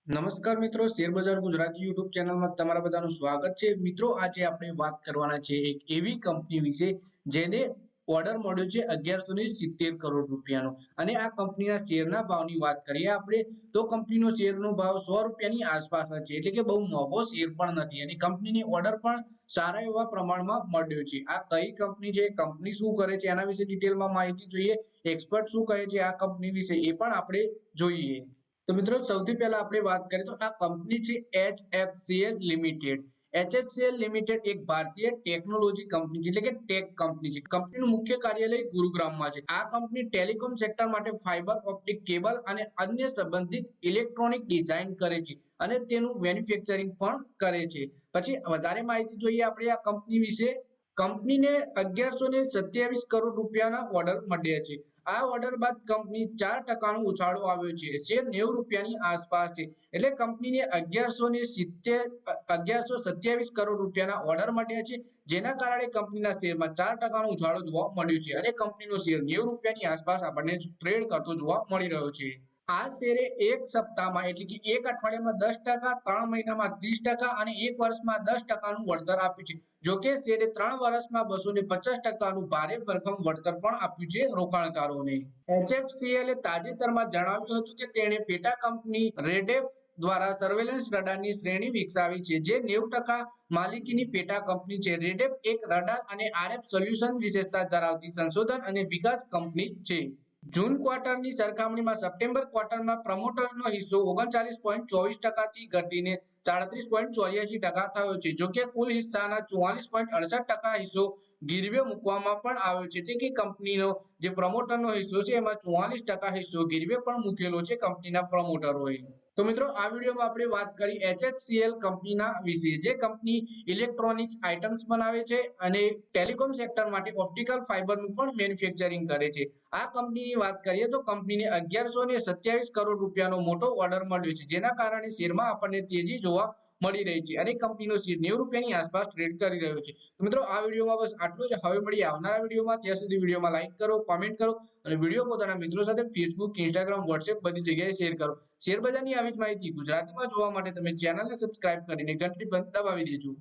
નમસ્કાર મિત્રો, શેર બજાર ગુજરાતી યુટ્યુબ ચેનલમાં તમારા બધાનું સ્વાગત છે। મિત્રો, આજે આપણે વાત કરવાના છે એક એવી કંપની વિશે જેને ઓર્ડર મળ્યો છે 1170 કરોડ રૂપિયાનો અને આ કંપનીના શેરના ભાવની વાત કરીએ આપણે તો કંપનીનો શેરનો ભાવ 100 રૂપિયાની આસપાસ છે, એટલે કે બહુ મોંઘો શેર પણ નથી અને કંપનીની ઓર્ડર પણ સારા એવા પ્રમાણમાં મળ્યો છે। આ કઈ કંપની છે, કંપની શું કરે છે એના વિશે ડિટેલમાં માહિતી જોઈએ, એક્સપર્ટ શું કહે છે આ કંપની વિશે એ પણ આપણે જોઈએ। તો મિત્રો, સૌથી પહેલા આપણે વાત કરીએ તો આ કંપની છે HFCL લિમિટેડ। HFCL લિમિટેડ એક ભારતીય ટેકનોલોજી કંપની છે, એટલે કે ટેક કંપની છે। કંપનીનું મુખ્ય કાર્યાલય ગુરુગ્રામમાં છે। આ કંપની ટેલિકોમ સેક્ટર માટે ફાઇબર ઓપ્ટિક કેબલ અને અન્ય સંબંધિત ઇલેક્ટ્રોનિક ડિઝાઇન કરે છે અને તેનું મેન્યુફેક્ચરિંગ પણ કરે છે। પછી વધારે માહિતી જોઈએ આપણે આ કંપની વિશે। કંપનીને 1127 કરોડ રૂપિયાના ઓર્ડર મળ્યા છે। આ ઓર્ડર બાદ કંપની 4% ઉછાળો આવ્યો છે, શેર 90 રૂપિયાની આસપાસ છે। એટલે કંપનીને 1127 કરોડ રૂપિયાના ઓર્ડર મળ્યા છે, જેના કારણે કંપનીના શેરમાં 4% ઉછાળો જોવા મળ્યો છે અને કંપનીનો શેર 90 રૂપિયાની આસપાસ આપણને ટ્રેડ કરતો જોવા મળી રહ્યો છે। આ શેરે એક સપ્તાહમાં એટલે કે એક અઠવાડિયામાં 10%, 3 મહિનામાં 30% અને એક વર્ષમાં 10%નું વળતર આપ્યું છે। જો કે શેરે 3 વર્ષમાં 250%નું ભારે ભરખમ વળતર પણ આપ્યું છે રોકાણકારોને। HFCL તાજેતરમાં જણાવ્યું હતું કે તેણે પેટા કંપની રેડેફ દ્વારા સર્વેલન્સ રડારની શ્રેણી વિકસાવી છે, જે 90% માલિકીની પેટા કંપની છે। રેડેફ એક રડાર અને RF સોલ્યુશન વિશેષતા ધરાવતી સંશોધન અને વિકાસ કંપની છે। જૂન ક્વાર્ટરની સરખામણીમાં સપ્ટેમ્બર ક્વાર્ટરમાં પ્રમોટર્સનો હિસ્સો 39.24% થી ઘટીને 37.84% થયો છે। જો કે કુલ હિસ્સાના 44.68% હિસ્સો ગીરવે મૂકવામાં પણ આવ્યો છે, એટલે કે કંપનીનો જે પ્રમોટરનો હિસ્સો છે એમાં 44% હિસ્સો ગીરવે પણ મૂકેલો છે કંપનીના પ્રમોટરોએ। તો મિત્રો, આ વિડીયોમાં આપણે વાત કરી HFCL કંપનીના વિશે, જે કંપની ઇલેક્ટ્રોનિક્સ આઇટમ્સ બનાવે છે અને ટેલિકોમ સેક્ટર માટે ઓપ્ટિકલ ફાઇબરનું પણ મેન્યુફેક્ચરિંગ કરે છે। આ કંપનીની વાત કરીએ તો કંપનીને 1127 કરોડ રૂપિયાનો મોટો ઓર્ડર મળ્યો છે, જેના કારણે શેરમાં આપણને તેજી જોવા મળી રહી છે અને કંપનીનો શેર 90 રૂપિયાની આસપાસ ટ્રેડ કરી રહ્યો છે। તો મિત્રો, આ વિડીયોમાં બસ આટલું જ। હવે મળીએ આવનારા વિડીયોમાં, ત્યાં સુધી વિડીયોમાં લાઈક કરો, કોમેન્ટ કરો અને વિડીયો પોતાના મિત્રો સાથે ફેસબુક, ઇન્સ્ટાગ્રામ, વોટ્સએપ બધી જગ્યાએ શેર કરો। શેર બજારની આવી જ માહિતી ગુજરાતીમાં જોવા માટે તમે ચેનલને સબસ્ક્રાઇબ કરીને ઘંટડી પણ દબાવી દેજો।